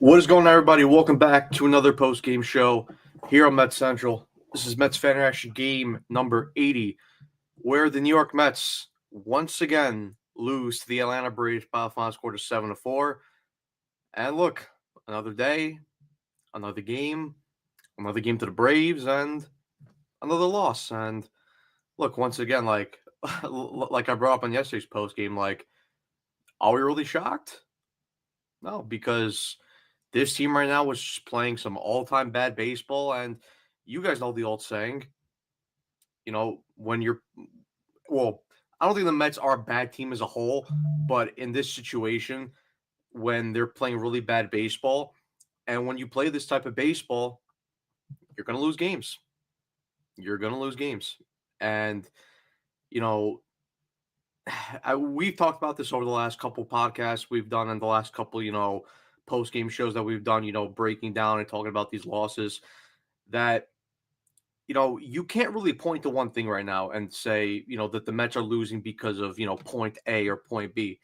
What is going on, everybody? Welcome back to another post-game show here on Mets Central. This is Mets Fan Reaction game number 80, where the New York Mets once again lose to the Atlanta Braves by a final score of 7-4. And look, another day, another game to the Braves, and another loss. And look, once again, like I brought up on yesterday's post-game, are we really shocked? No, because this team right now was just playing some all-time bad baseball, and you guys know the old saying, when you're well, I don't think the Mets are a bad team as a whole, but in this situation, when they're playing really bad baseball, and when you play this type of baseball, you're going to lose games. You're going to lose games. And, you know, we've talked about this over the last couple podcasts we've done and the last couple, post game shows that we've done, breaking down and talking about these losses that, you can't really point to one thing right now and say, that the Mets are losing because of, point A or point B.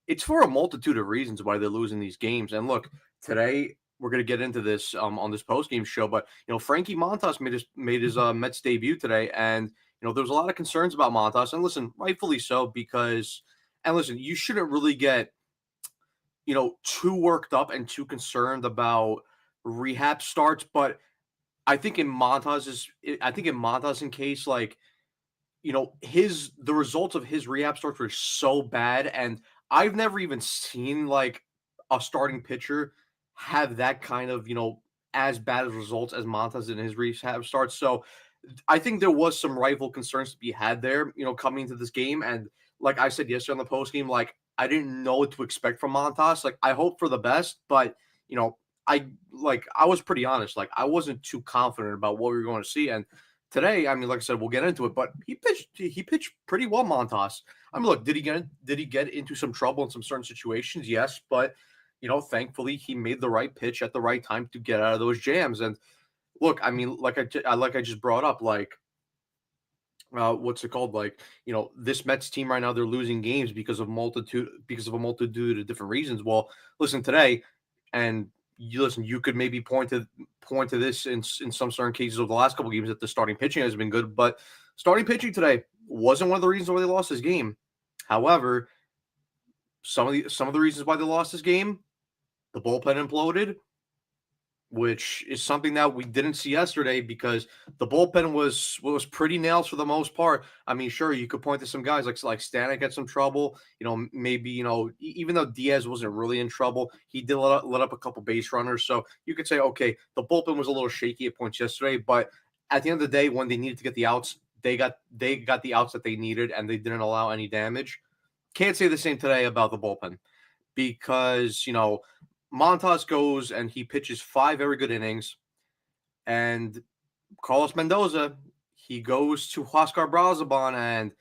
It's for a multitude of reasons why they're losing these games. And look, today we're going to get into this on this post game show, but, Frankie Montas made his Mets debut today. And, there was a lot of concerns about Montas, and listen, rightfully so, and listen, you shouldn't really get, too worked up and too concerned about rehab starts. But I think in Montas's case, the results of his rehab starts were so bad, and I've never even seen a starting pitcher have that kind of, as bad as results as Montas in his rehab starts. So I think there was some rightful concerns to be had there, coming into this game. And like I said yesterday on the post game, I didn't know what to expect from Montas. I hope for the best, but I was pretty honest. I wasn't too confident about what we were going to see. And today, I mean, like I said, we'll get into it, but he pitched pretty well, Montas. I mean, look, did he get into some trouble in some certain situations? Yes, but thankfully he made the right pitch at the right time to get out of those jams. And look, I mean, like I just brought up, what's it called? This Mets team right now, they're losing games because of a multitude of different reasons. Well, listen, today, and you could maybe point to this in some certain cases of the last couple of games that the starting pitching has been good, but starting pitching today wasn't one of the reasons why they lost this game. However, some of the reasons why they lost this game, the bullpen imploded, which is something that we didn't see yesterday because the bullpen was pretty nails for the most part. I mean, sure, you could point to some guys like Stanek had some trouble. Maybe even though Diaz wasn't really in trouble, he did let up a couple base runners. So you could say, okay, the bullpen was a little shaky at points yesterday, but at the end of the day, when they needed to get the outs, they got the outs that they needed, and they didn't allow any damage. Can't say the same today about the bullpen because Montas goes and he pitches 5 very good innings, and Carlos Mendoza, he goes to Huascar Brazoban, and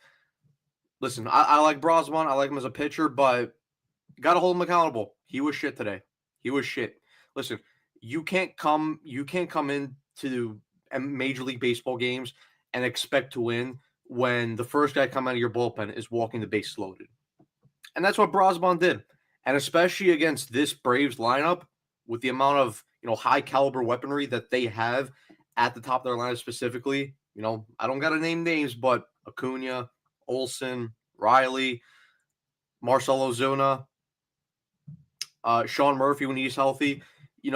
listen, I like Brazoban, I like him as a pitcher, but got to hold him accountable. He was shit today. He was shit. Listen, you can't come into Major League Baseball games and expect to win when the first guy coming out of your bullpen is walking the bases loaded. And that's what Brazoban did. And especially against this Braves lineup with the amount of, high caliber weaponry that they have at the top of their lineup specifically, I don't got to name names, but Acuna, Olsen, Riley, Marcell Ozuna, Sean Murphy when he's healthy, you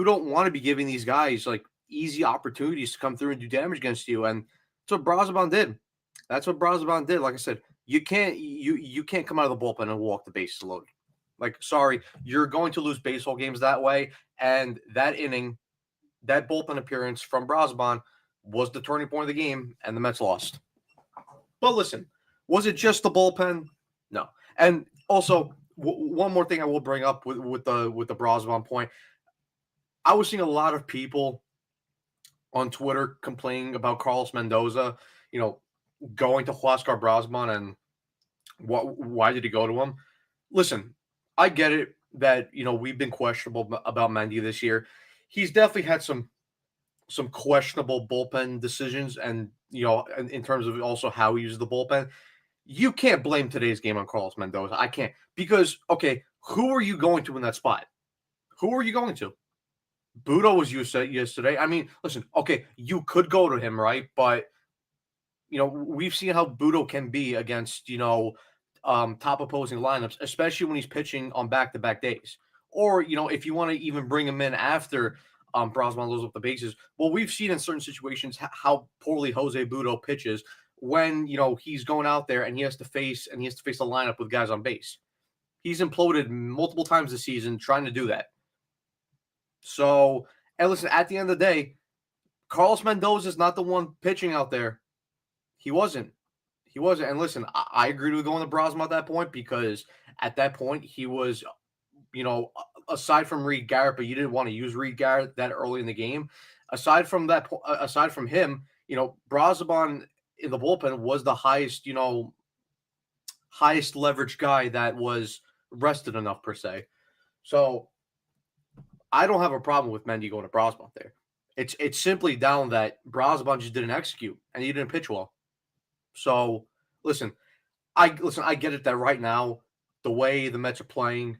don't want to be giving these guys easy opportunities to come through and do damage against you. And that's what Brazoban did. Like I said, you can't come out of the bullpen and walk the bases loaded. Sorry, you're going to lose baseball games that way. And that inning, that bullpen appearance from Brazoban was the turning point of the game, and the Mets lost. But listen, was it just the bullpen? No. And also, one more thing I will bring up with the Brazoban point. I was seeing a lot of people on Twitter complaining about Carlos Mendoza, going to Huascar Brazoban and why did he go to him? Listen, I get it that we've been questionable about Mendy this year. He's definitely had some questionable bullpen decisions, and in terms of also how he uses the bullpen. You can't blame today's game on Carlos Mendoza. I can't, because okay, who are you going to in that spot? Who are you going to? Budo was used yesterday. I mean, listen, okay, you could go to him, right? But we've seen how Budo can be against, top opposing lineups, especially when he's pitching on back-to-back days. Or, if you want to even bring him in after Brosman loads up the bases. Well, we've seen in certain situations how poorly Jose Budo pitches when, he's going out there and he has to face a lineup with guys on base. He's imploded multiple times this season trying to do that. So, and listen, at the end of the day, Carlos Mendoza is not the one pitching out there. He wasn't. And listen, I agreed with going to Brosma at that point because at that point he was, aside from Reed Garrett, but you didn't want to use Reed Garrett that early in the game. Aside from him, Brosman in the bullpen was the highest leverage guy that was rested enough per se. So I don't have a problem with Mendy going to Brosman there. It's simply down that Brosman just didn't execute and he didn't pitch well. So listen, I get it that right now, the way the Mets are playing,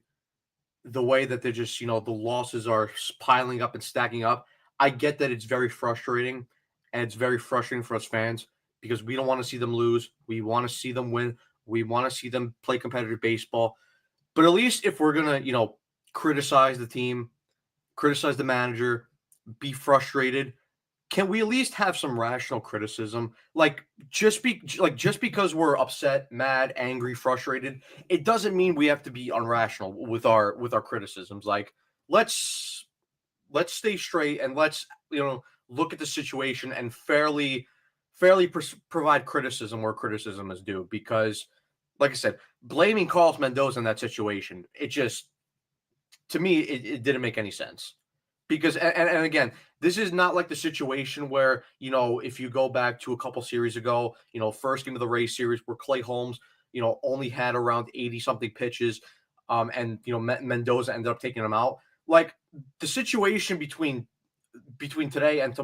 the way that they're just, the losses are piling up and stacking up. I get that it's very frustrating, and it's very frustrating for us fans because we don't want to see them lose. We want to see them win. We want to see them play competitive baseball. But at least if we're going to, criticize the team, criticize the manager, be frustrated, can we at least have some rational criticism? Just because we're upset, mad, angry, frustrated, it doesn't mean we have to be irrational with our criticisms. Let's stay straight and let's look at the situation and fairly provide criticism where criticism is due. Because, like I said, blaming Carlos Mendoza in that situation, it just, to me, it didn't make any sense. Because, and again, this is not like the situation where, if you go back to a couple series ago, first game of the Rays series where Clay Holmes, only had around 80-something pitches, and, Mendoza ended up taking him out. Like, the situation between today and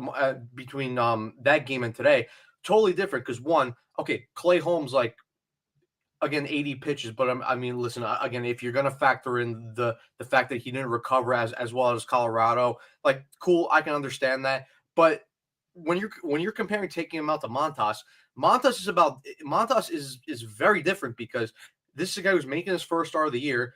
between that game and today, totally different. Because one, okay, Clay Holmes, again, 80 pitches, but I mean, listen, again, if you're going to factor in the fact that he didn't recover as well as Colorado, cool, I can understand that. But when you're comparing taking him out to Montas is very different because this is a guy who's making his first start of the year.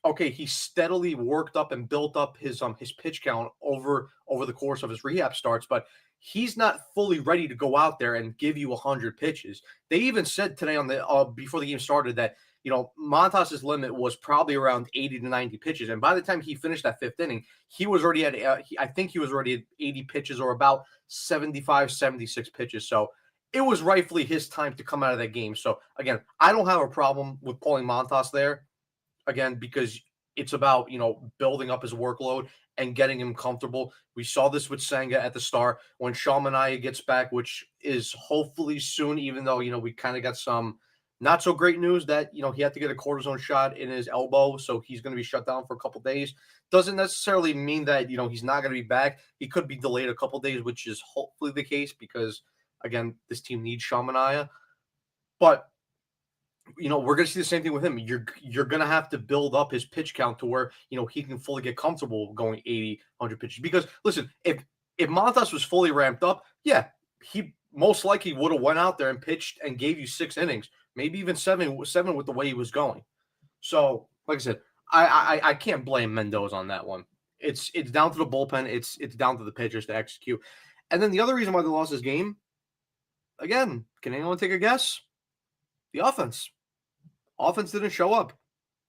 Okay, he steadily worked up and built up his pitch count over the course of his rehab starts, but he's not fully ready to go out there and give you 100 pitches. They even said today on the before the game started that Montas's limit was probably around 80 to 90 pitches, and by the time he finished that fifth inning, he was already at I think he was already at 80 pitches or about 75, 76 pitches. So it was rightfully his time to come out of that game. So again, I don't have a problem with pulling Montas there. Again, because it's about, building up his workload and getting him comfortable. We saw this with Senga at the start. When Sean Manaea gets back, which is hopefully soon, even though, we kind of got some not so great news that, he had to get a cortisone shot in his elbow. So he's going to be shut down for a couple days. Doesn't necessarily mean that, he's not going to be back. He could be delayed a couple days, which is hopefully the case because, again, this team needs Sean Manaea. But we're going to see the same thing with him. You're going to have to build up his pitch count to where, he can fully get comfortable going 80, 100 pitches. Because, listen, if Montas was fully ramped up, yeah, he most likely would have went out there and pitched and gave you 6 innings, maybe even seven with the way he was going. So, like I said, I can't blame Mendoza on that one. It's down to the bullpen. It's down to the pitchers to execute. And then the other reason why they lost this game, again, can anyone take a guess? The offense. Offense didn't show up.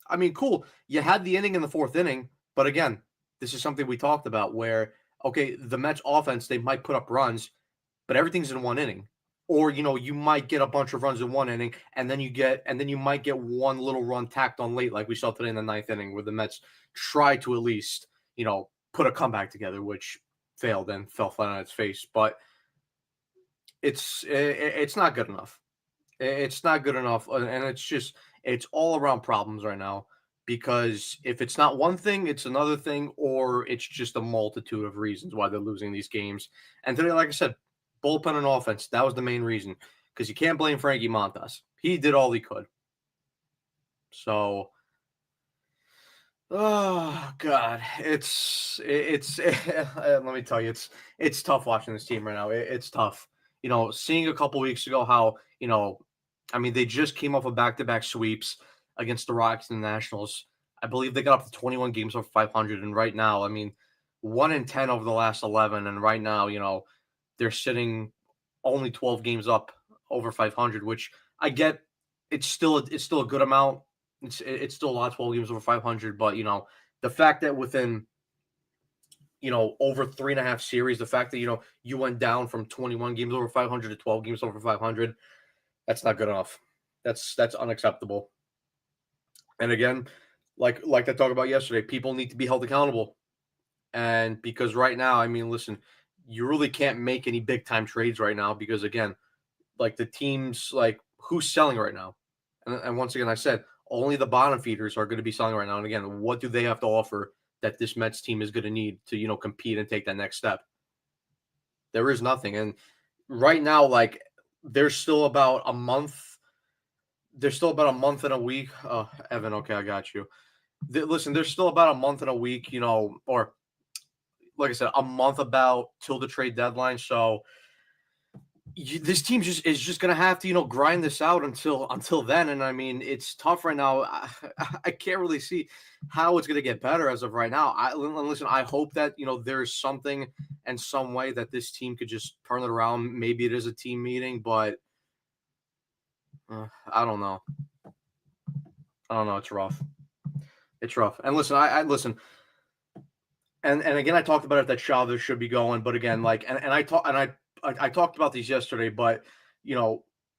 I mean, cool. You had the inning in the 4th inning, but again, this is something we talked about where, okay, the Mets offense, they might put up runs, but everything's in 1 inning. Or, you might get a bunch of runs in 1 inning, and then you might get one little run tacked on late, like we saw today in the 9th inning, where the Mets tried to at least, put a comeback together, which failed and fell flat on its face. But it's not good enough. It's not good enough, and it's all around problems right now because if it's not one thing, it's another thing, or it's just a multitude of reasons why they're losing these games. And today, like I said, bullpen and offense, that was the main reason because you can't blame Frankie Montas. He did all he could. So, God, let me tell you, it's tough watching this team right now. It's tough. Seeing a couple weeks ago how, I mean, they just came off of back-to-back sweeps against the Rockies and the Nationals. I believe they got up to 21 games over 500, and right now, I mean, 1-10 over the last 11, and right now, they're sitting only 12 games up over 500, which I get. It's still a good amount. It's still a lot, 12 games over 500, but the fact that within over 3.5 series, the fact that you went down from 21 games over 500 to 12 games over 500, that's not good enough. That's unacceptable. And again, like I talked about yesterday, people need to be held accountable. And because right now, I mean, listen, you really can't make any big time trades right now because again, like the teams, like who's selling right now? And once again, I said only the bottom feeders are going to be selling right now. And again, what do they have to offer that this Mets team is going to need to compete and take that next step? There is nothing. And right now, like there's still about a month. There's still about a month and a week. Evan, okay, I got you. Listen, there's still about a month and a week, or like I said, a month about till the trade deadline. So this team is just gonna have to grind this out until then. And I mean, it's tough right now. I can't really see how it's gonna get better as of right now. Listen, I hope that there's something and some way that this team could just turn it around. Maybe it is a team meeting, but I don't know. It's rough. It's rough. And listen, I listen. And again, I talked about it that Chavez should be going, but again, like, and I talked about these yesterday, but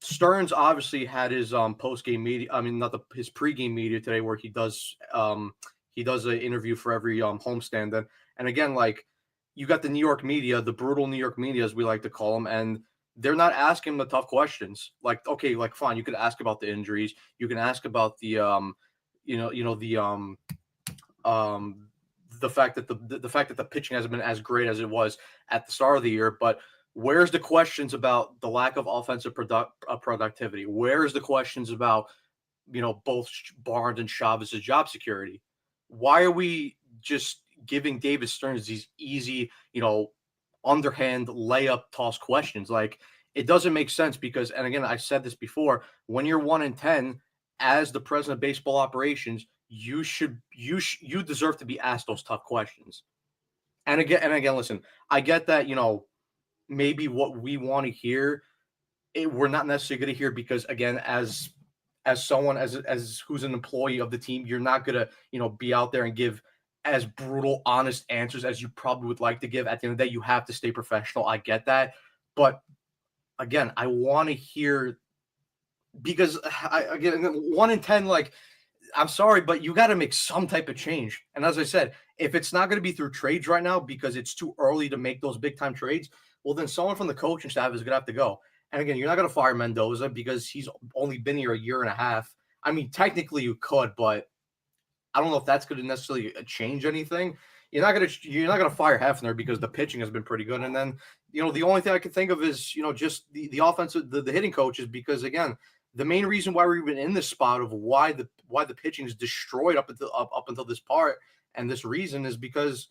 Stearns obviously had his post game media. I mean, not his pregame media today, where he does an interview for every homestand. And again, like you got the New York media, the brutal New York media, as we like to call them, and they're not asking the tough questions. Like, okay, like fine, you could ask about the injuries, you can ask about the the fact that the pitching hasn't been as great as it was at the start of the year, but where's the questions about the lack of offensive productivity? Where's the questions about both Barnes and Chavez's job security? Why are we just giving David Stearns these easy, underhand layup toss questions? Like it doesn't make sense because, and again, I said this before, when you're 1-10 as the president of baseball operations, you deserve to be asked those tough questions. And again, listen, I get that, maybe what we want to hear, we're not necessarily going to hear because again, as someone as who's an employee of the team, you're not going to, be out there and give as brutal, honest answers as you probably would like to give. At the end of the day, you have to stay professional. I get that. But again, I want to hear because again, 1-10, like, I'm sorry, but you got to make some type of change. And as I said, if it's not going to be through trades right now because it's too early to make those big time trades, well, then someone from the coaching staff is going to have to go. And again, you're not going to fire Mendoza because he's only been here a year and a half. I mean, technically you could, but I don't know if that's going to necessarily change anything. You're not going to fire Hefner because the pitching has been pretty good. And then, the only thing I can think of is, just the offensive, the hitting coaches, because again, the main reason why we're even in this spot of why the pitching is destroyed up until this part and this reason is because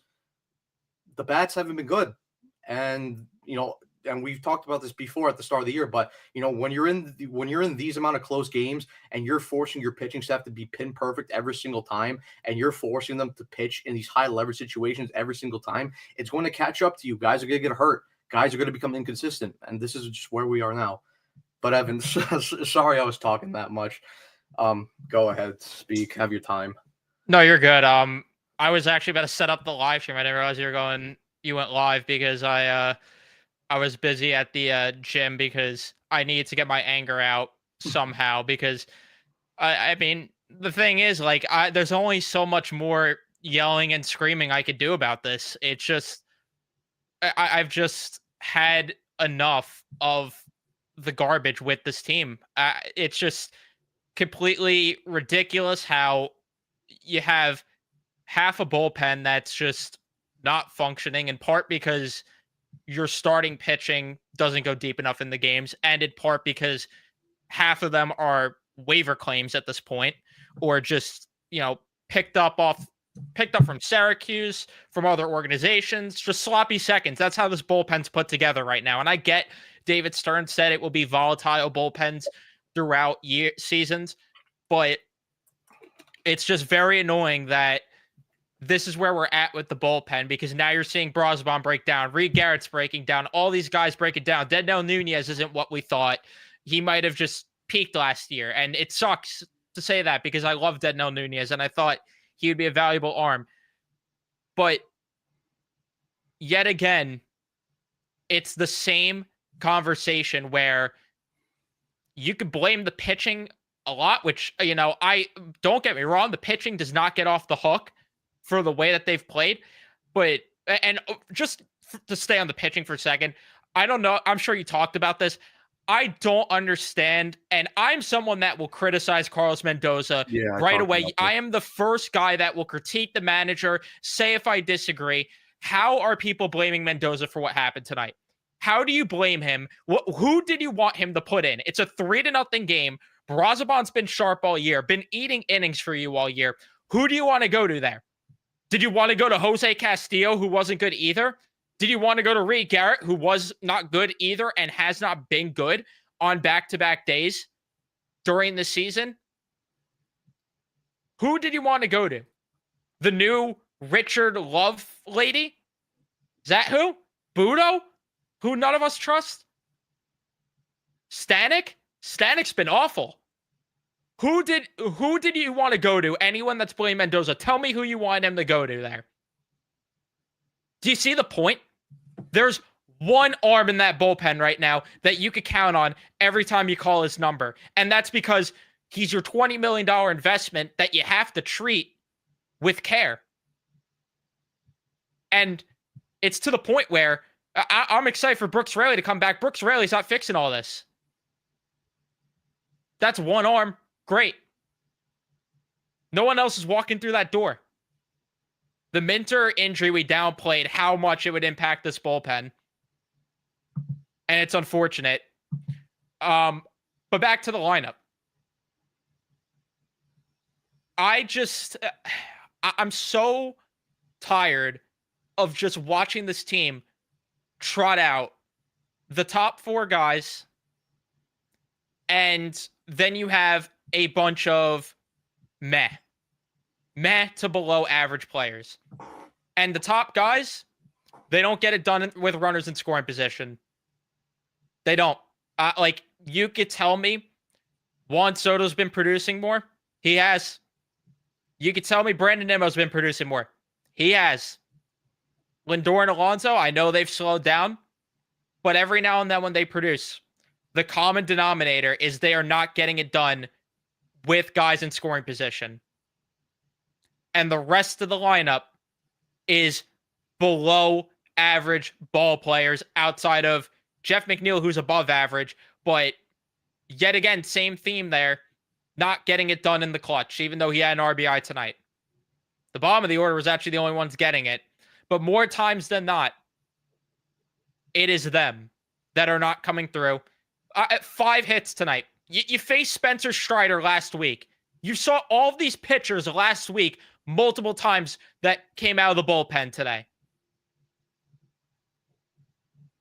the bats haven't been good. And and we've talked about this before at the start of the year, but when you're in these amount of close games and you're forcing your pitching staff to be pin perfect every single time and you're forcing them to pitch in these high leverage situations every single time, it's going to catch up to you. Guys are going to get hurt. Guys are going to become inconsistent, and this is just where we are now. But Evan, sorry I was talking that much. Go ahead, speak. Have your time. No, you're good. I was actually about to set up the live stream. I didn't realize you went live because I was busy at the gym because I needed to get my anger out somehow because I mean, the thing is, like, there's only so much more yelling and screaming I could do about this. It's just I've just had enough of the garbage with this team. It's just completely ridiculous how you have half a bullpen that's just not functioning, in part because your starting pitching doesn't go deep enough in the games, and in part because half of them are waiver claims at this point, or just, picked up off picked up from Syracuse, from other organizations, just sloppy seconds. That's how this bullpen's put together right now. And I get David Stern said it will be volatile bullpens throughout seasons, but it's just very annoying that this is where we're at with the bullpen, because now you're seeing Brosbon break down, Reed Garrett's breaking down, all these guys breaking down. Dednell Nunez isn't what we thought. He might have just peaked last year, and it sucks to say that because I love Dednell Nunez, and I thought he would be a valuable arm. But yet again, it's the same conversation where you could blame the pitching a lot, which, I don't get me wrong, the pitching does not get off the hook for the way that they've played. But, and just to stay on the pitching for a second, I don't know, I'm sure you talked about this. I don't understand, and I'm someone that will criticize Carlos Mendoza right away. I am the first guy that will critique the manager, say if I disagree. How are people blaming Mendoza for what happened tonight? How do you blame him? Who did you want him to put in? It's a 3-0 game. Brazoban's been sharp all year, been eating innings for you all year. Who do you want to go to there? Did you want to go to Jose Castillo, who wasn't good either? Did you want to go to Reed Garrett, who was not good either and has not been good on back-to-back days during the season? Who did you want to go to? The new Richard Love lady? Is that who? Budo? Who none of us trust? Stanek? Stanek's been awful. Who did you want to go to? Anyone that's blaming Mendoza, tell me who you want him to go to there. Do you see the point? There's one arm in that bullpen right now that you could count on every time you call his number. And that's because he's your $20 million investment that you have to treat with care. And it's to the point where I'm excited for Brooks Raley to come back. Brooks Raley's not fixing all this. That's one arm. Great. No one else is walking through that door. The Minter injury, we downplayed how much it would impact this bullpen. And it's unfortunate. But back to the lineup. I'm so tired of just watching this team trot out the top 4 guys, and then you have a bunch of meh to below average players. And the top guys, they don't get it done with runners in scoring position. They don't. You could tell me Juan Soto's been producing more. He has. You could tell me Brandon Nimmo's been producing more. He has. Lindor and Alonso, I know they've slowed down, but every now and then when they produce, the common denominator is they are not getting it done with guys in scoring position. And the rest of the lineup is below average ball players outside of Jeff McNeil, who's above average, but yet again, same theme there, not getting it done in the clutch, even though he had an RBI tonight. The bottom of the order was actually the only ones getting it, but more times than not, it is them that are not coming through. 5 hits tonight. You faced Spencer Strider last week. You saw all of these pitchers last week multiple times that came out of the bullpen today.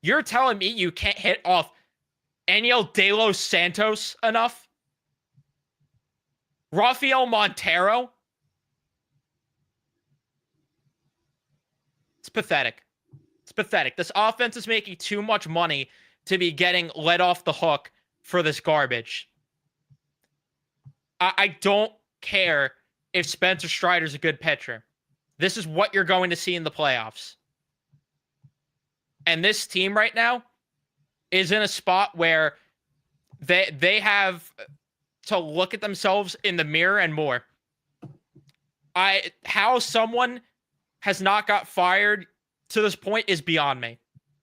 You're telling me you can't hit off Aniel De Los Santos enough? Rafael Montero? It's pathetic. It's pathetic. This offense is making too much money to be getting let off the hook for this garbage. I don't care if Spencer Strider's a good pitcher. This is what you're going to see in the playoffs. And this team right now is in a spot where they have to look at themselves in the mirror and more. How someone has not got fired to this point is beyond me.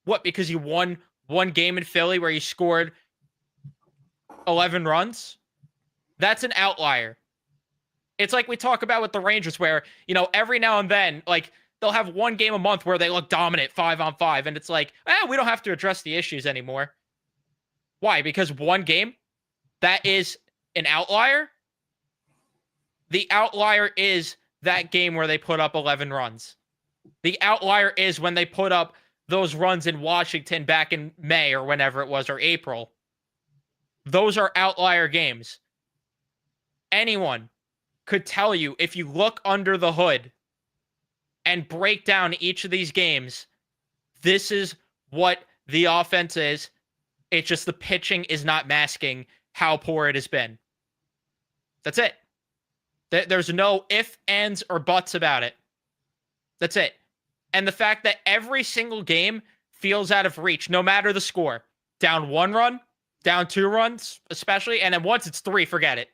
What, because you won one game in Philly where you scored 11 runs? That's an outlier. It's like we talk about with the Rangers where, every now and then, they'll have one game a month where they look dominant 5-on-5. And it's like, we don't have to address the issues anymore. Why? Because one game, that is an outlier? The outlier is that game where they put up 11 runs. The outlier is when they put up those runs in Washington back in May or whenever it was, or April. Those are outlier games. Anyone could tell you, if you look under the hood and break down each of these games, this is what the offense is. It's just the pitching is not masking how poor it has been. That's it. There's no ifs, ands, or buts about it. That's it. And the fact that every single game feels out of reach, no matter the score. Down 1 run, down 2 runs, especially. And then once it's 3, forget it.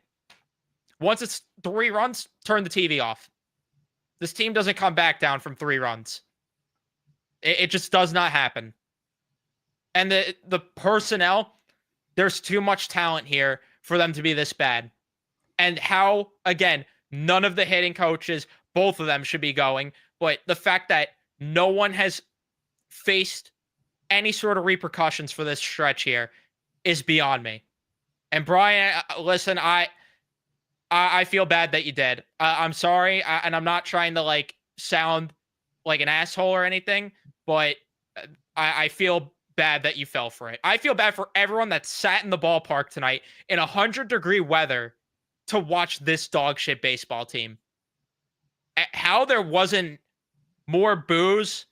Once it's 3 runs, turn the TV off. This team doesn't come back down from 3 runs. It just does not happen. And the personnel, there's too much talent here for them to be this bad. And how, again, none of the hitting coaches, both of them should be going. But the fact that no one has faced any sort of repercussions for this stretch here is beyond me. And Brian, listen, I feel bad that you did. I'm sorry, and I'm not trying to like sound like an asshole or anything, but I feel bad that you fell for it. I feel bad for everyone that sat in the ballpark tonight in 100-degree weather to watch this dog shit baseball team. How there wasn't more booze,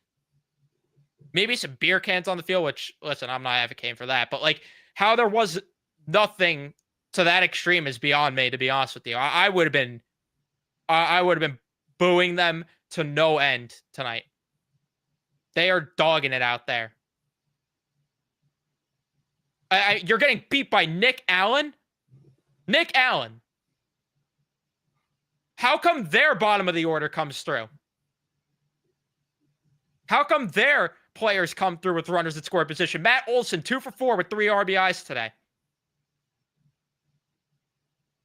maybe some beer cans on the field, which, listen, I'm not advocating for that, but like how there was nothing to that extreme is beyond me, to be honest with you. I would have been booing them to no end tonight. They are dogging it out there. You're getting beat by Nick Allen? Nick Allen. How come their bottom of the order comes through? How come their players come through with runners at score position? Matt Olson, 2 for 4 with 3 RBIs today.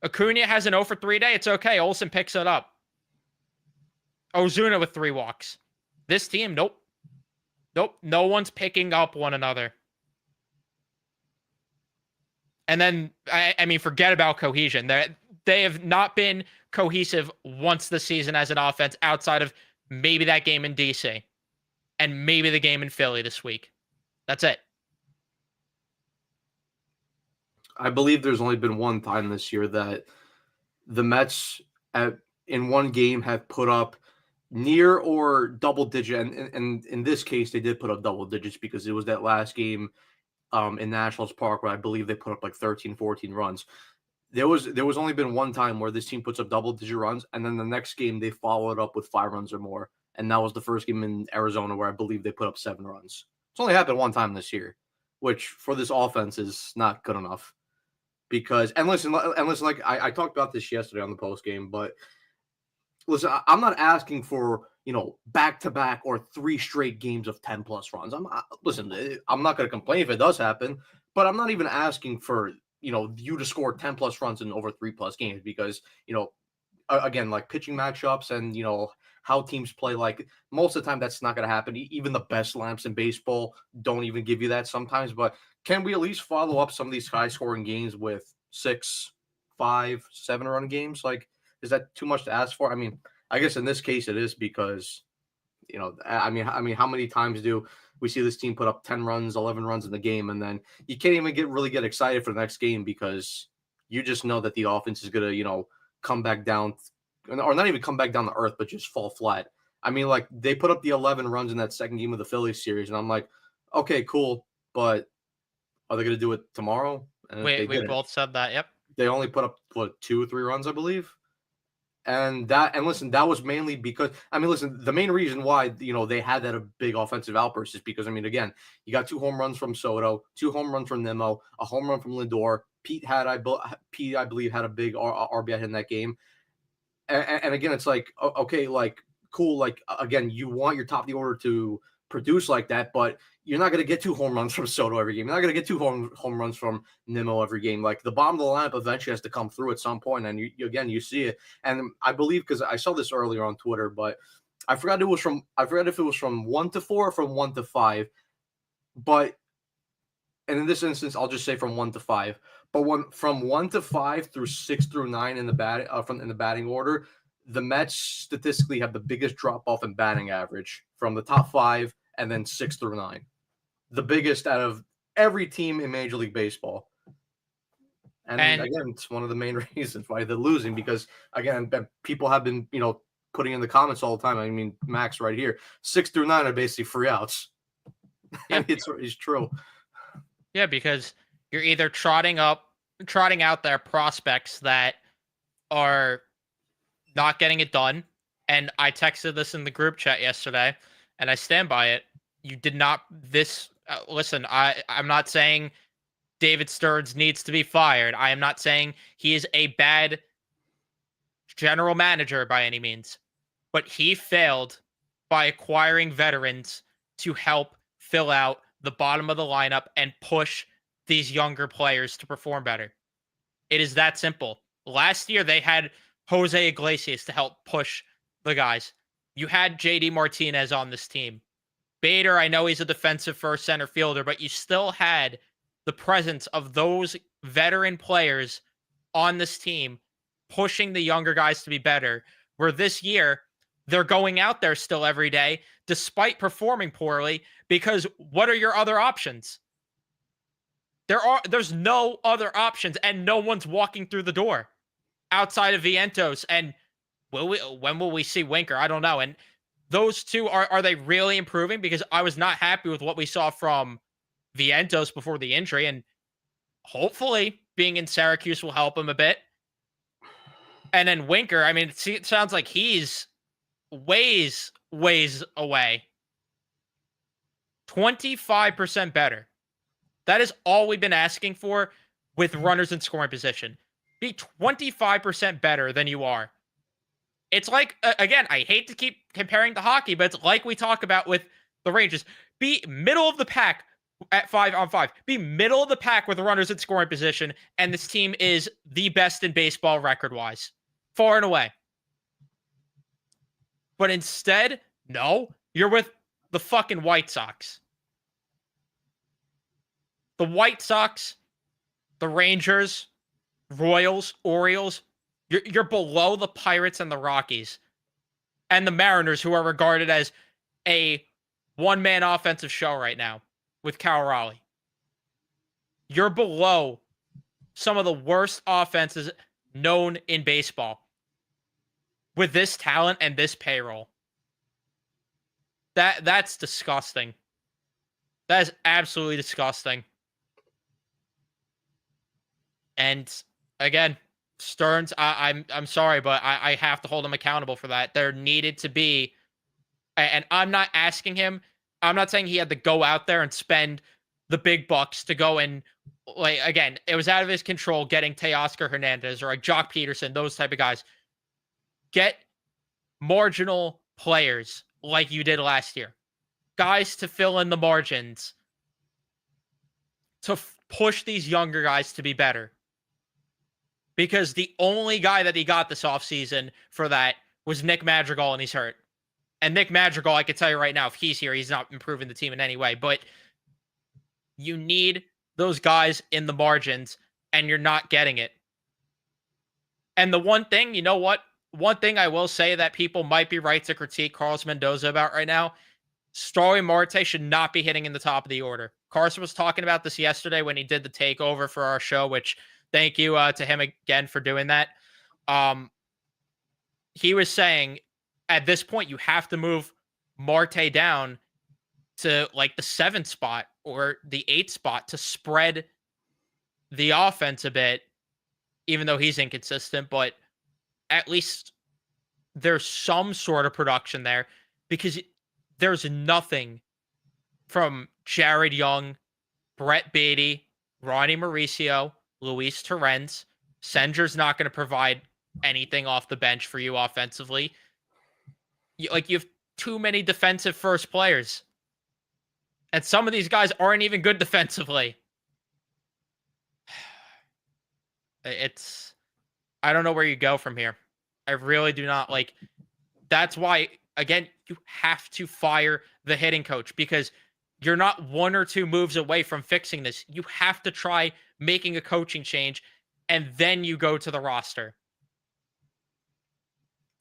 Acuna has an 0 for 3 day. It's okay. Olson picks it up. Ozuna with 3 walks. This team, nope. Nope. No one's picking up one another. And then, I mean, forget about cohesion. They have not been cohesive once this season as an offense outside of maybe that game in DC and maybe the game in Philly this week. That's it. I believe there's only been one time this year that the Mets in one game have put up near or double digit. And in this case, they did put up double digits because it was that last game in Nationals Park where I believe they put up like 13, 14 runs. There was only been one time where this team puts up double-digit runs, and then the next game they followed up with 5 runs or more, and that was the first game in Arizona where I believe they put up 7 runs. It's only happened one time this year, which for this offense is not good enough. Because and listen, like I talked about this yesterday on the post game, but listen, I'm not asking for back-to-back or 3 straight games of 10+ runs. I'm not going to complain if it does happen, but I'm not even asking for you to score 10+ runs in over 3+ games because, again, like pitching matchups and, how teams play, like most of the time that's not going to happen. Even the best lineups in baseball don't even give you that sometimes. But can we at least follow up some of these high scoring games with 6, 5, 7 run games? Like, is that too much to ask for? I mean, I guess in this case it is because, I mean, how many times do we see this team put up 10 runs, 11 runs in the game, and then you can't even really get excited for the next game because you just know that the offense is going to, come back down, or not even come back down to earth, but just fall flat. I mean, like they put up the 11 runs in that second game of the Phillies series, and I'm like, okay, cool, but are they going to do it tomorrow? And we both said that. Yep. They only put up 2 or 3 runs, I believe. And listen, that was mainly because, I mean, listen, the main reason why, they had that a big offensive outburst is because, I mean, again, you got 2 home runs from Soto, 2 home runs from Nimmo, a home run from Lindor. Pete, I believe, had a big RBI hit in that game. And again, it's like, okay, like, cool. Like, again, you want your top of the order to produce like that, but you're not going to get 2 home runs from Soto every game. You're not going to get 2 home runs from Nimmo every game. Like the bottom of the lineup eventually has to come through at some point, and you see it. And I believe, because I saw this earlier on Twitter, but I forgot if it was from 1 to 4 or from 1 to 5. But and in this instance, I'll just say from 1 to 5. But from 1 to 5 through 6 through 9 in the batting order, the Mets statistically have the biggest drop off in batting average from the top 5 and then 6 through 9. The biggest out of every team in Major League Baseball. And again, it's one of the main reasons why they're losing, because again, people have been, putting in the comments all the time. I mean, Max right here, 6 through 9 are basically free outs. Yeah. And it's true. Yeah, because you're either trotting out their prospects that are not getting it done. And I texted this in the group chat yesterday, and I stand by it. You did not listen, I'm not saying David Stearns needs to be fired. I am not saying he is a bad general manager by any means, but he failed by acquiring veterans to help fill out the bottom of the lineup and push these younger players to perform better. It is that simple. Last year, they had Jose Iglesias to help push the guys. You had JD Martinez on this team. Bader, I know he's a defensive first center fielder, but you still had the presence of those veteran players on this team pushing the younger guys to be better. Where this year, they're going out there still every day, despite performing poorly, because what are your other options? There's no other options, and no one's walking through the door outside of Vientos. And when will we see Winker? I don't know. And those two, are they really improving? Because I was not happy with what we saw from Vientos before the injury, and hopefully being in Syracuse will help him a bit. And then Winker, I mean, it sounds like he's ways away. 25% better. That is all we've been asking for with runners in scoring position. Be 25% better than you are. It's like, again, I hate to keep comparing to hockey, but it's like we talk about with the Rangers. Be middle of the pack at 5-on-5. Be middle of the pack with the runners in scoring position, and this team is the best in baseball record-wise. Far and away. But instead, no, you're with the fucking White Sox. The White Sox, the Rangers, Royals, Orioles, you're below the Pirates and the Rockies. And the Mariners, who are regarded as a one-man offensive show right now with Cal Raleigh. You're below some of the worst offenses known in baseball. With this talent and this payroll. That's disgusting. That is absolutely disgusting. And again, Stearns, I'm sorry, but I have to hold him accountable for that. There needed to be, and I'm not asking him, I'm not saying he had to go out there and spend the big bucks to go and, like, again, it was out of his control getting Teoscar Hernandez or like Jock Peterson, those type of guys. Get marginal players like you did last year. Guys to fill in the margins to push these younger guys to be better. Because the only guy that he got this offseason for that was Nick Madrigal, and he's hurt. And Nick Madrigal, I can tell you right now, if he's here, he's not improving the team in any way. But you need those guys in the margins, and you're not getting it. And the one thing, you know what? One thing I will say that people might be right to critique Carlos Mendoza about right now, Starling Marte should not be hitting in the top of the order. Carson was talking about this yesterday when he did the takeover for our show, which thank you to him again for doing that. He was saying at this point, you have to move Marte down to like the 7th spot or the 8th spot to spread the offense a bit, even though he's inconsistent, but at least there's some sort of production there, because there's nothing from Jared Young, Brett Beatty, Ronnie Mauricio, Luis Torrens. Senger's not going to provide anything off the bench for you offensively. You have too many defensive first players. And some of these guys aren't even good defensively. I don't know where you go from here. I really do not that's why, again, you have to fire the hitting coach, because you're not 1 or 2 moves away from fixing this. You have to try making a coaching change, and then you go to the roster.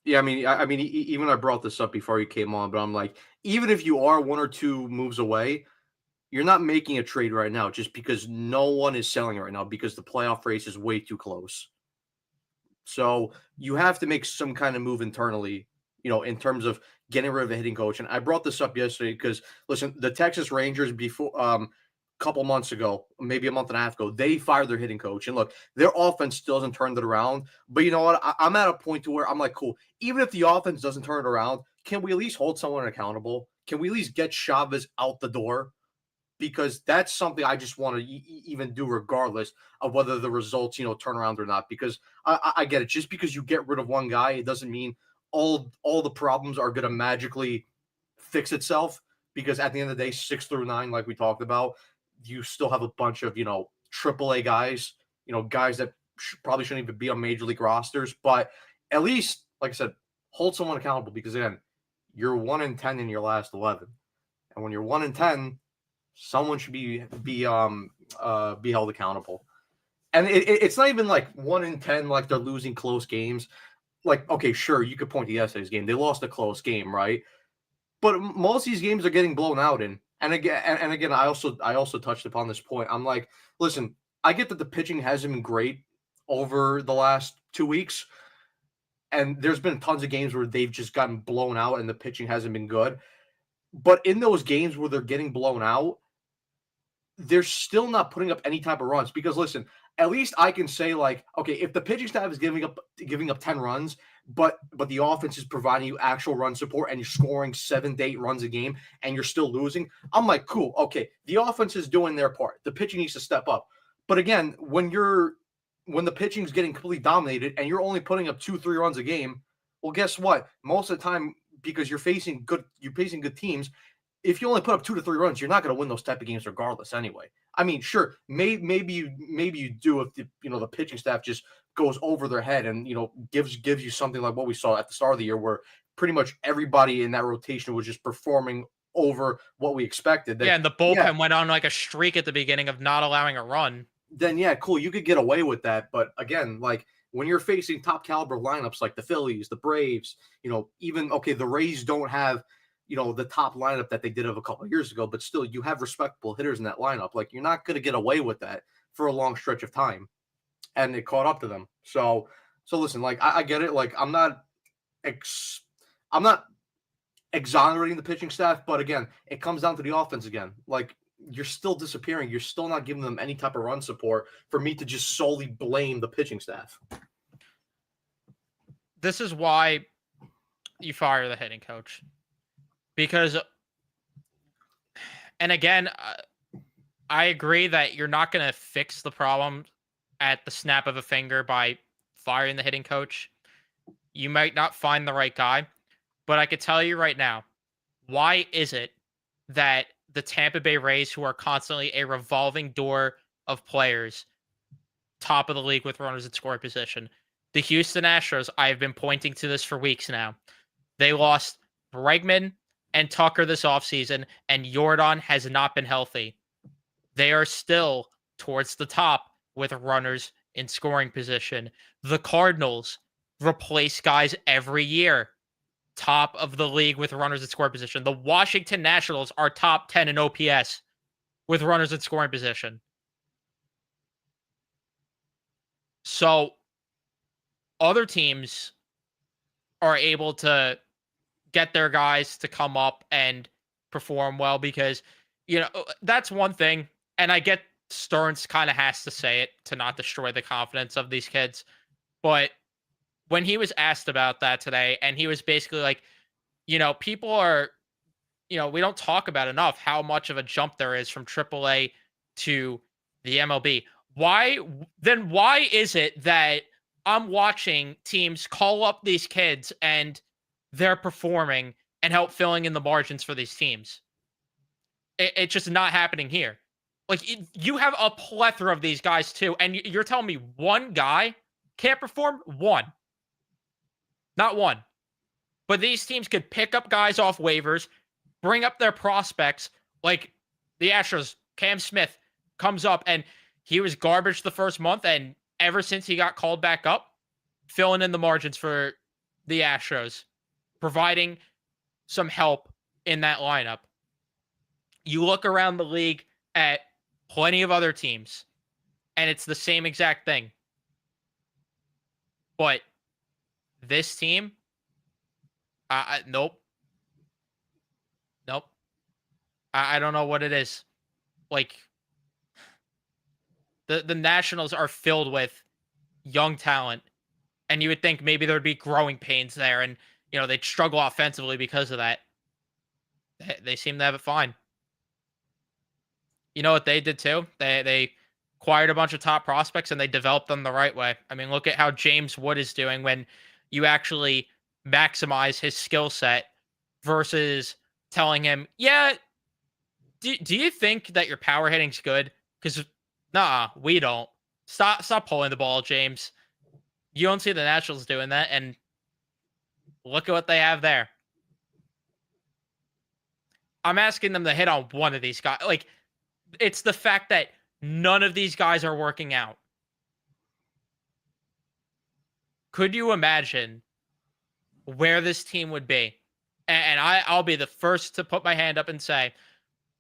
Yeah, even I brought this up before you came on, but I'm like, even if you are one or two moves away, you're not making a trade right now just because no one is selling right now because the playoff race is way too close. So you have to make some kind of move internally, in terms of getting rid of a hitting coach. And I brought this up yesterday because listen, the Texas Rangers before couple months ago, maybe a month and a half ago, they fired their hitting coach. And look, their offense still hasn't turned it around. But you know what? I'm at a point to where I'm like, cool. Even if the offense doesn't turn it around, can we at least hold someone accountable? Can we at least get Chavez out the door? Because that's something I just want to even do regardless of whether the results, turn around or not. Because I get it. Just because you get rid of one guy, it doesn't mean all the problems are going to magically fix itself. Because at the end of the day, 6 through 9, like we talked about, you still have a bunch of AAA guys, guys that probably shouldn't even be on major league rosters. But at least, like I said, hold someone accountable. Because again, you're 1-10 in your last 11, and when you're 1-10, someone should be held accountable. And it's not even like 1-10, like they're losing close games. Like, okay, sure, you could point to yesterday's game. They lost a close game, right? But most of these games are getting blown out in. And again, I also touched upon this point. I'm like, listen, I get that the pitching hasn't been great over the last 2 weeks. And there's been tons of games where they've just gotten blown out and the pitching hasn't been good. But in those games where they're getting blown out, they're still not putting up any type of runs because listen, at least I can say like, okay, if the pitching staff is giving up 10 runs, but the offense is providing you actual run support and you're scoring 7 to 8 runs a game and you're still losing, I'm like, cool, okay, the offense is doing their part. The pitching needs to step up. But again, when the pitching is getting completely dominated and you're only putting up 2-3 runs a game, well, guess what? Most of the time, because you're facing good teams, if you only put up 2 to 3 runs, you're not going to win those type of games regardless anyway. I mean, sure, maybe you do if the pitching staff just goes over their head and gives you something like what we saw at the start of the year, where pretty much everybody in that rotation was just performing over what we expected. Yeah, and the bullpen went on like a streak at the beginning of not allowing a run. Then yeah, cool, you could get away with that. But again, like when you're facing top caliber lineups like the Phillies, the Braves, even okay, the Rays don't have the top lineup that they did of a couple of years ago, but still you have respectable hitters in that lineup. Like you're not going to get away with that for a long stretch of time. And it caught up to them. So listen, like I get it. Like I'm not exonerating the pitching staff, but again, it comes down to the offense again. Like you're still disappearing. You're still not giving them any type of run support for me to just solely blame the pitching staff. This is why you fire the hitting coach. Because, and again, I agree that you're not going to fix the problem at the snap of a finger by firing the hitting coach. You might not find the right guy, but I could tell you right now, why is it that the Tampa Bay Rays, who are constantly a revolving door of players, top of the league with runners at scoring position, the Houston Astros, I've been pointing to this for weeks now. They lost Bregman and Tucker this offseason, and Jordan has not been healthy. They are still towards the top with runners in scoring position. The Cardinals replace guys every year. Top of the league with runners in scoring position. The Washington Nationals are top 10 in OPS with runners in scoring position. So other teams are able to get their guys to come up and perform well because, that's one thing. And I get Stearns kind of has to say it to not destroy the confidence of these kids. But when he was asked about that today, and he was basically like, people are, we don't talk about enough how much of a jump there is from AAA to the MLB. Why is it that I'm watching teams call up these kids and they're performing and help filling in the margins for these teams? It's just not happening here. Like you have a plethora of these guys too, and you're telling me one guy can't perform? One. Not one. But these teams could pick up guys off waivers, bring up their prospects, like the Astros, Cam Smith comes up, and he was garbage the first month, and ever since he got called back up, filling in the margins for the Astros, providing some help in that lineup. You look around the league at plenty of other teams, and it's the same exact thing. But this team, nope. Nope. I don't know what it is. Like, the Nationals are filled with young talent, and you would think maybe there'd be growing pains there, and they'd struggle offensively because of that. They seem to have it fine. You know what they did too? They acquired a bunch of top prospects and they developed them the right way. I mean, look at how James Wood is doing when you actually maximize his skill set versus telling him, yeah, do you think that your power hitting's good? Because nah, we don't. Stop pulling the ball, James. You don't see the Nationals doing that, and look at what they have there. I'm asking them to hit on one of these guys. Like, it's the fact that none of these guys are working out. Could you imagine where this team would be? And I'll be the first to put my hand up and say,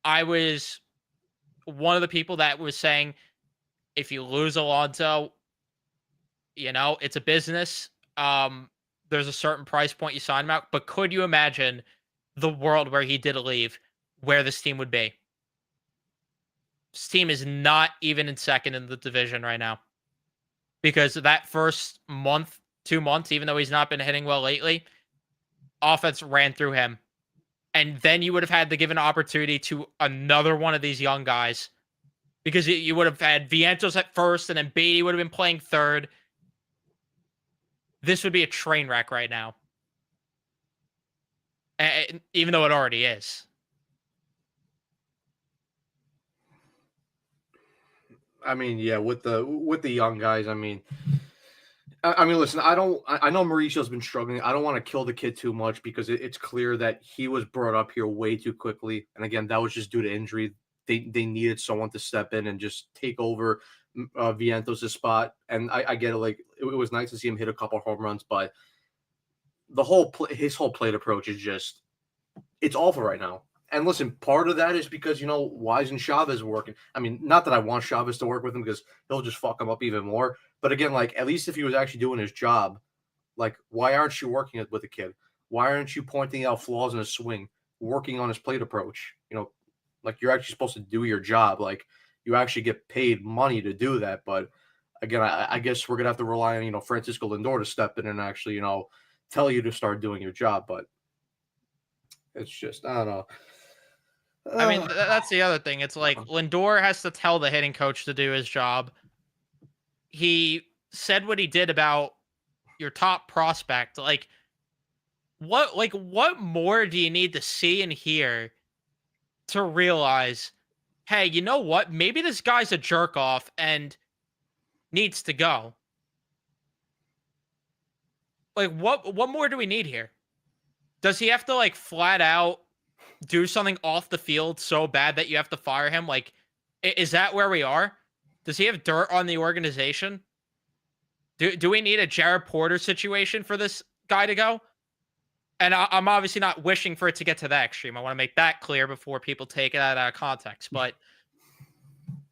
I was one of the people that was saying, if you lose Alonso, it's a business. There's a certain price point you sign him out. But could you imagine the world where he did leave, where this team would be? This team is not even in second in the division right now. Because that first month, 2 months, even though he's not been hitting well lately, offense ran through him. And then you would have had to give an opportunity to another one of these young guys. Because you would have had Vientos at first, and then Beatty would have been playing third. This would be a train wreck right now. Even though it already is. I mean, yeah, with the young guys, I mean, listen, I know Mauricio's been struggling. I don't want to kill the kid too much because it's clear that he was brought up here way too quickly. And again, that was just due to injury. They needed someone to step in and just take over Vientos' spot. And I get it. Like, it was nice to see him hit a couple home runs, but his whole plate approach is just, it's awful right now. And listen, part of that is because, why isn't Chavez working? I mean, not that I want Chavez to work with him because he'll just fuck him up even more. But again, like, at least if he was actually doing his job, like, why aren't you working with the kid? Why aren't you pointing out flaws in his swing, working on his plate approach? Like, you're actually supposed to do your job. Like, you actually get paid money to do that. But again, I guess we're going to have to rely on, Francisco Lindor to step in and actually, tell you to start doing your job. But it's just, I don't know. I mean, that's the other thing. It's like Lindor has to tell the hitting coach to do his job. He said what he did about your top prospect. Like, what more do you need to see and hear to realize, hey, you know what? Maybe this guy's a jerk off and needs to go. Like, what more do we need here? Does he have to, like, flat out do something off the field so bad that you have to fire him? Like, is that where we are? Does he have dirt on the organization? Do we need a Jared Porter situation for this guy to go? And I'm obviously not wishing for it to get to that extreme. I want to make that clear before people take it out of context. But,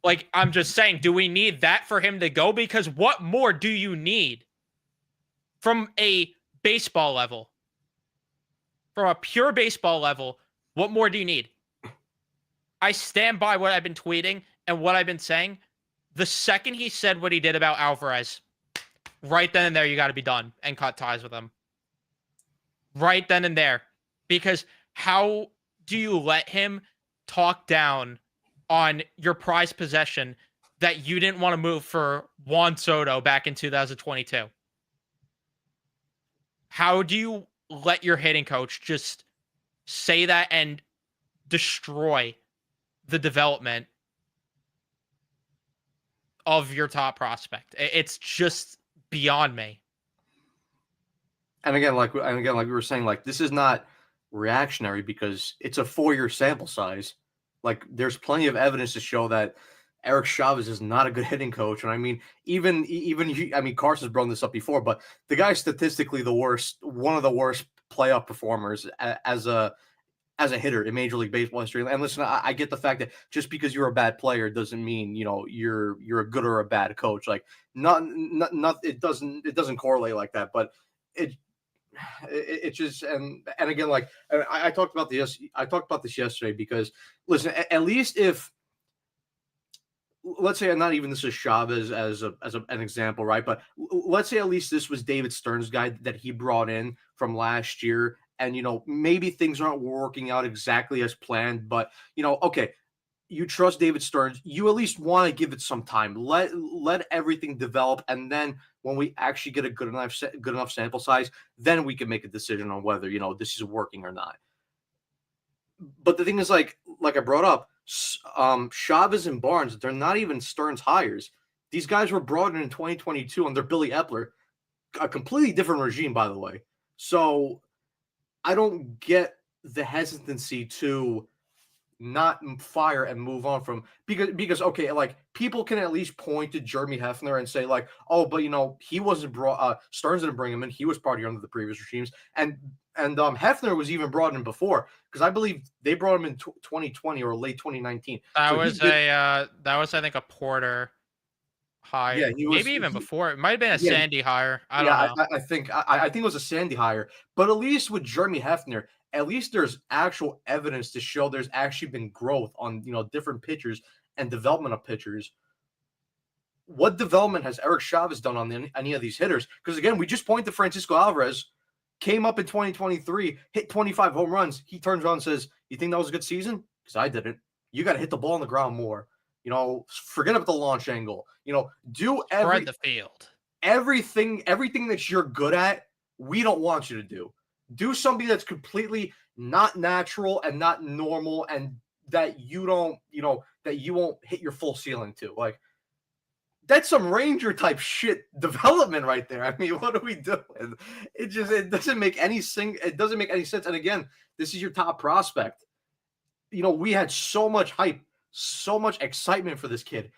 like, I'm just saying, do we need that for him to go? Because what more do you need from a baseball level? From a pure baseball level, what more do you need? I stand by what I've been tweeting and what I've been saying. The second he said what he did about Alvarez, right then and there, you got to be done and cut ties with him. Right then and there. Because how do you let him talk down on your prized possession that you didn't want to move for Juan Soto back in 2022? How do you let your hitting coach just say that and destroy the development of your top prospect? It's just beyond me. And again, like we were saying, like, this is not reactionary because it's a 4-year sample size. Like, there's plenty of evidence to show that Eric Chavez is not a good hitting coach. And I mean, I mean, Carson's brought this up before, but the guy's statistically one of the worst playoff performers as a hitter in Major League Baseball history. And listen, I get the fact that just because you're a bad player doesn't mean you're a good or a bad coach. Like not it doesn't correlate like that. But it it just and again, like I talked about this yesterday because listen, at least if let's say not even this is Chavez an example, right? But let's say at least this was David Stern's guy that he brought in from last year, and maybe things aren't working out exactly as planned, but okay, you trust David Stearns, you at least want to give it some time, let everything develop, and then when we actually get a good enough sample size, then we can make a decision on whether this is working or not. But the thing is, like I brought up, Chavez and Barnes, they're not even Stearns hires. These guys were brought in 2022 under Billy Epler, a completely different regime, by the way. So I don't get the hesitancy to not fire and move on from because okay, like people can at least point to Jeremy Hefner and say like, oh, but he wasn't brought. Stearns didn't bring him in. He was part under the previous regimes, and Hefner was even brought in before because I believe they brought him in 2020 or late 2019. That was I think a Porter hire. Yeah, maybe even before. It might have been a Sandy hire. I don't know. I think it was a Sandy hire, but at least with Jeremy Hefner, at least there's actual evidence to show there's actually been growth on different pitchers and development of pitchers. What development has Eric Chavez done on any of these hitters? Because again, we just point to Francisco Alvarez, came up in 2023, hit 25 home runs. He turns around and says, "You think that was a good season? Because I didn't. You got to hit the ball on the ground more. Forget about the launch angle. Do spread the field. Everything that you're good at, we don't want you to do. Do something that's completely not natural and not normal, and that you don't, that you won't hit your full ceiling to. Like that's some Ranger type shit development right there. I mean, what are we doing? It doesn't make any sense. And again, this is your top prospect. We had so much hype, so much excitement for this kid.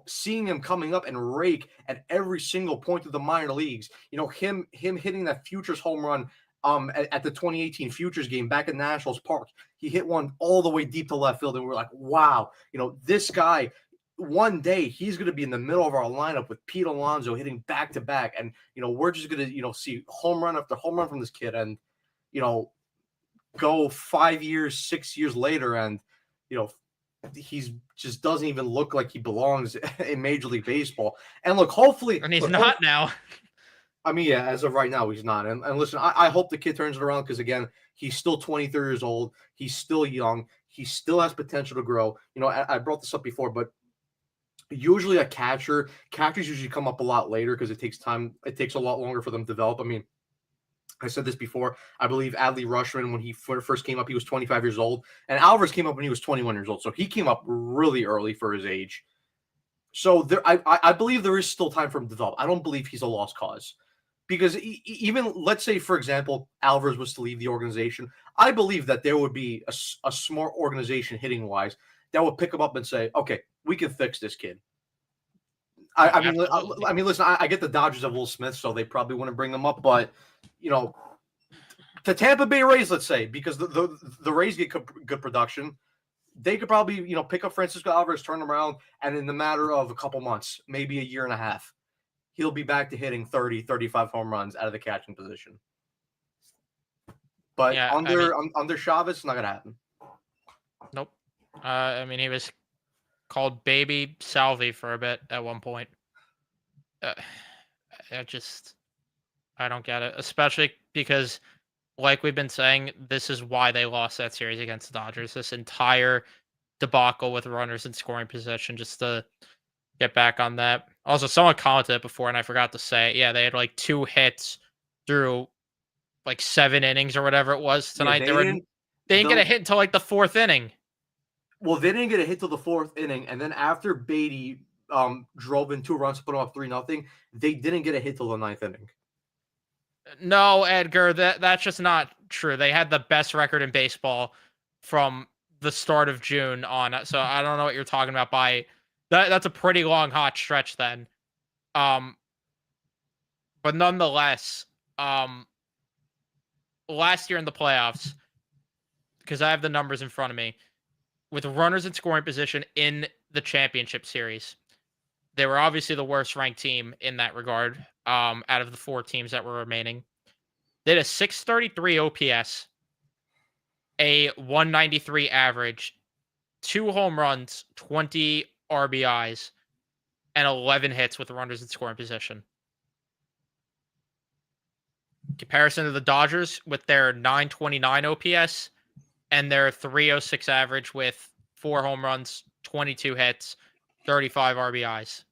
Seeing him coming up and rake at every single point of the minor leagues. Him hitting that Futures home run at the 2018 Futures game back at Nationals Park. He hit one all the way deep to left field, and we're like, wow, this guy, one day he's going to be in the middle of our lineup with Pete Alonso hitting back to back, and we're just going to see home run after home run from this kid, and go 5 years, 6 years later, and he's just doesn't even look like he belongs in Major League Baseball. And look, hopefully, and he's not now. I mean, yeah, as of right now, he's not. And listen, I hope the kid turns it around because, again, he's still 23 years old. He's still young. He still has potential to grow. I brought this up before, but usually catchers usually come up a lot later because it takes time. It takes a lot longer for them to develop. I mean, I said this before. I believe Adley Rutschman, when he first came up, he was 25 years old. And Alvarez came up when he was 21 years old. So he came up really early for his age. So I believe there is still time for him to develop. I don't believe he's a lost cause. Because even, let's say, for example, Alvarez was to leave the organization, I believe that there would be a smart organization hitting-wise that would pick him up and say, okay, we can fix this kid. I mean, listen, I get the Dodgers of Will Smith, so they probably wouldn't bring him up, but, the Tampa Bay Rays, let's say, because the Rays get good production, they could probably, pick up Francisco Alvarez, turn him around, and in the matter of a couple months, maybe a year and a half, he'll be back to hitting 30, 35 home runs out of the catching position. But yeah, under Chavez, it's not going to happen. Nope. I mean, he was called Baby Salvi for a bit at one point. I don't get it. Especially because, like we've been saying, this is why they lost that series against the Dodgers. This entire debacle with runners in scoring position, just to get back on that. Also, someone commented before, and I forgot to say it. Yeah, they had like 2 hits through like 7 innings or whatever it was tonight. Yeah, they didn't get a hit until like the 4th inning. Well, they didn't get a hit till the 4th inning, and then after Beatty drove in 2 runs to put them up 3-0, they didn't get a hit till the 9th inning. No, Edgar, that's just not true. They had the best record in baseball from the start of June on. So I don't know what you're talking about by That's a pretty long hot stretch then. Um, but nonetheless, um, last year in the playoffs, because I have the numbers in front of me, with runners in scoring position in the championship series, they were obviously the worst ranked team in that regard. Out of the 4 teams that were remaining, they had a 633 OPS, a 193 average, 2 home runs, 20 RBIs, and 11 hits with runners in scoring position. Comparison to the Dodgers with their 929 OPS and their 306 average with 4 home runs, 22 hits, 35 RBIs.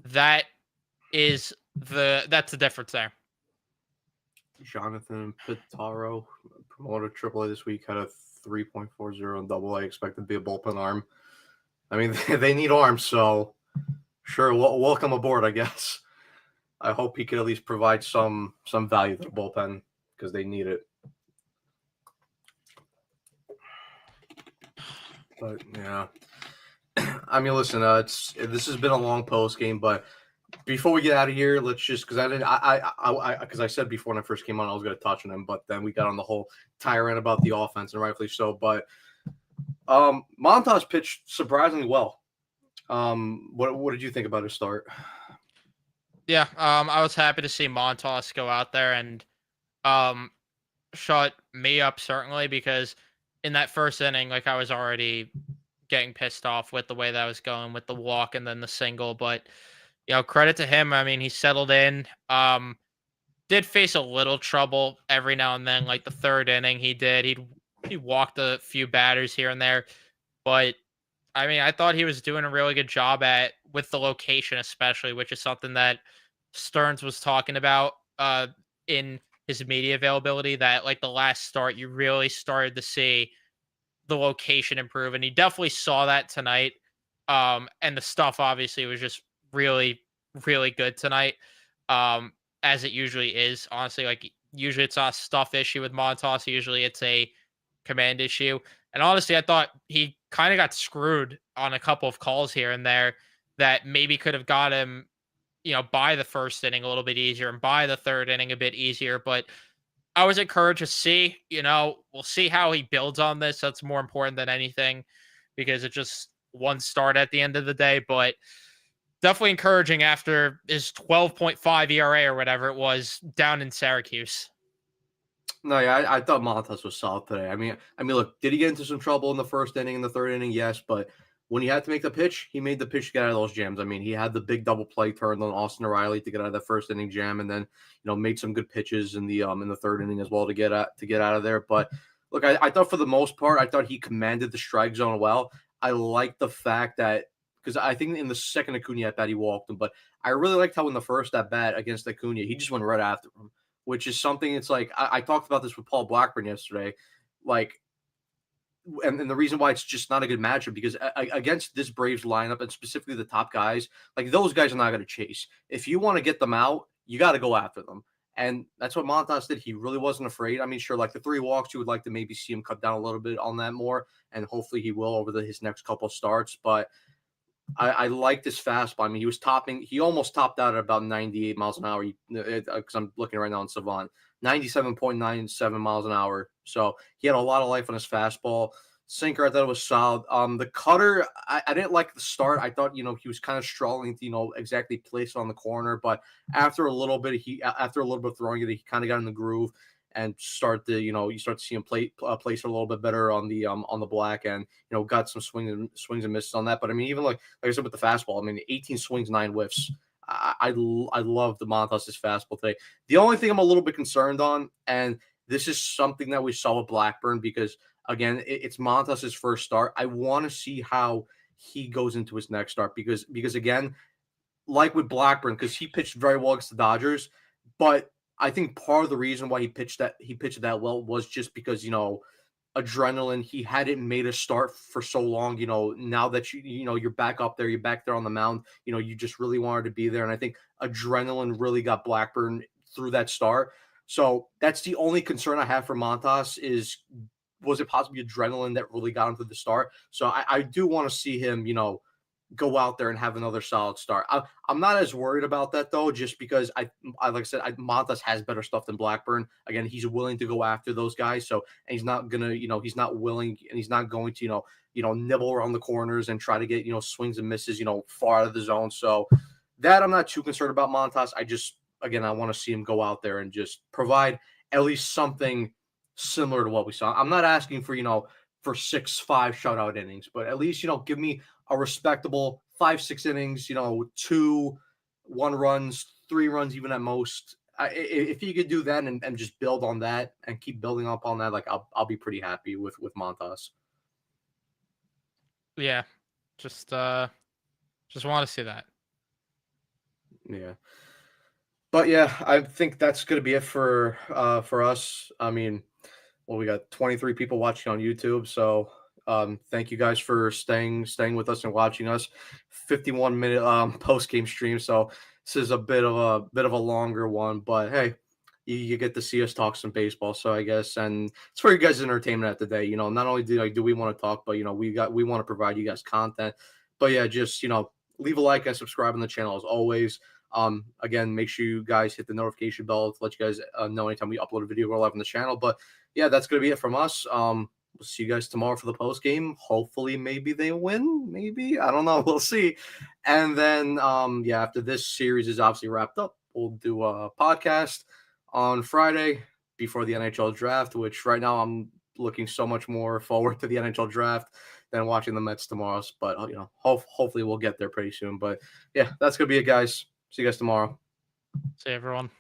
That's the difference there. Jonathan Pitaro, promoted AAA this week, had a 3.40 in AA. Expected to be a bullpen arm. I mean, they need arms, so sure, welcome aboard, I guess. I hope he could at least provide some value to the bullpen because they need it. But yeah, I mean, listen, this has been a long post game, but before we get out of here, let's just because I said before when I first came on I was going to touch on him, but then we got on the whole tirade about the offense, and rightfully so. But Montas pitched surprisingly well. What did you think about his start? Yeah, I was happy to see Montas go out there and um, shut me up certainly because in that first inning, like I was already getting pissed off with the way that was going with the walk and then the single. But credit to him. I mean, he settled in. Did face a little trouble every now and then, like the third inning. He walked a few batters here and there, but I mean, I thought he was doing a really good job with the location, especially, which is something that Stearns was talking about in his media availability. That like the last start, you really started to see the location improve, and he definitely saw that tonight. And the stuff obviously was just really, really good tonight, as it usually is. Honestly, like usually it's a stuff issue with Montas. Usually it's a command issue. And honestly, I thought he kind of got screwed on a couple of calls here and there that maybe could have got him, by the first inning a little bit easier and by the third inning a bit easier. But I was encouraged to see, we'll see how he builds on this. That's more important than anything because it's just one start at the end of the day. But definitely encouraging after his 12.5 ERA or whatever it was down in Syracuse. No, yeah, I thought Montas was solid today. I mean, look, did he get into some trouble in the first inning and the third inning? Yes, but when he had to make the pitch, he made the pitch to get out of those jams. I mean, he had the big double play turned on Austin O'Reilly to get out of the first inning jam, and then made some good pitches in the third inning as well to get out of there. But look, I thought for the most part, I thought he commanded the strike zone well. I like the fact that because I think in the second Acuna at bat he walked him, but I really liked how in the first at bat against Acuna he just went right after him, which is something. It's like I talked about this with Paul Blackburn yesterday, like, and the reason why it's just not a good matchup because against this Braves lineup and specifically the top guys, like those guys are not going to chase. If you want to get them out, you got to go after them. And that's what Montas did. He really wasn't afraid. I mean, sure, like the 3 walks, you would like to maybe see him cut down a little bit on that more, and hopefully he will over his next couple of starts. But I like this fastball. I mean, he almost topped out at about 98 miles an hour. Because I'm looking right now on Savant, 97.97 miles an hour. So he had a lot of life on his fastball. Sinker, I thought it was solid. The cutter, I didn't like the start. I thought, he was kind of struggling to, exactly place it on the corner. But after a little bit of throwing it, he kind of got in the groove and you start to see him place it a little bit better on the black end. Got some swings and misses on that. But I mean, even like I said with the fastball, I mean, 18 swings, 9 whiffs. I love the Montas' fastball today. The only thing I'm a little bit concerned on, and this is something that we saw with Blackburn because again, it's Montas' first start. I want to see how he goes into his next start because again, like with Blackburn, because he pitched very well against the Dodgers, but I think part of the reason why he pitched that well was just because adrenaline. He hadn't made a start for so long. Now that you're back up there, you're back there on the mound. You just really wanted to be there, and I think adrenaline really got Blackburn through that start. So that's the only concern I have for Montas is was it possibly adrenaline that really got him to the start? So I do want to see him, go out there and have another solid start. I'm not as worried about that though, just because I like I said, Montas has better stuff than Blackburn. Again, he's willing to go after those guys, so and he's not gonna, he's not willing and he's not going to, nibble around the corners and try to get, swings and misses, far out of the zone. So that I'm not too concerned about Montas. Again, I want to see him go out there and just provide at least something similar to what we saw. I'm not asking for, for 6-5 shutout innings, but at least, give me a respectable 5-6 innings, 2 1 runs, 3 runs, even at most. If you could do that and just build on that and keep building up on that, like I'll be pretty happy with Montas. Yeah, just want to see that. Yeah. But yeah, I think that's gonna be it for us. I mean, well, we got 23 people watching on YouTube, so thank you guys for staying with us and watching us. 51-minute post game stream, so this is a bit of a longer one, but hey, you get to see us talk some baseball, so I guess, and it's for you guys' entertainment at the day. Not only do we want to talk, but we want to provide you guys content. But yeah, just leave a like and subscribe on the channel as always. Again, make sure you guys hit the notification bell to let you guys know anytime we upload a video or live on the channel. But yeah, that's gonna be it from us. We'll see you guys tomorrow for the post game. Hopefully, maybe they win. Maybe, I don't know. We'll see. And then yeah, after this series is obviously wrapped up, we'll do a podcast on Friday before the NHL draft, which right now I'm looking so much more forward to the NHL draft than watching the Mets tomorrow. But hopefully we'll get there pretty soon. But yeah, that's gonna be it, guys. See you guys tomorrow. See everyone.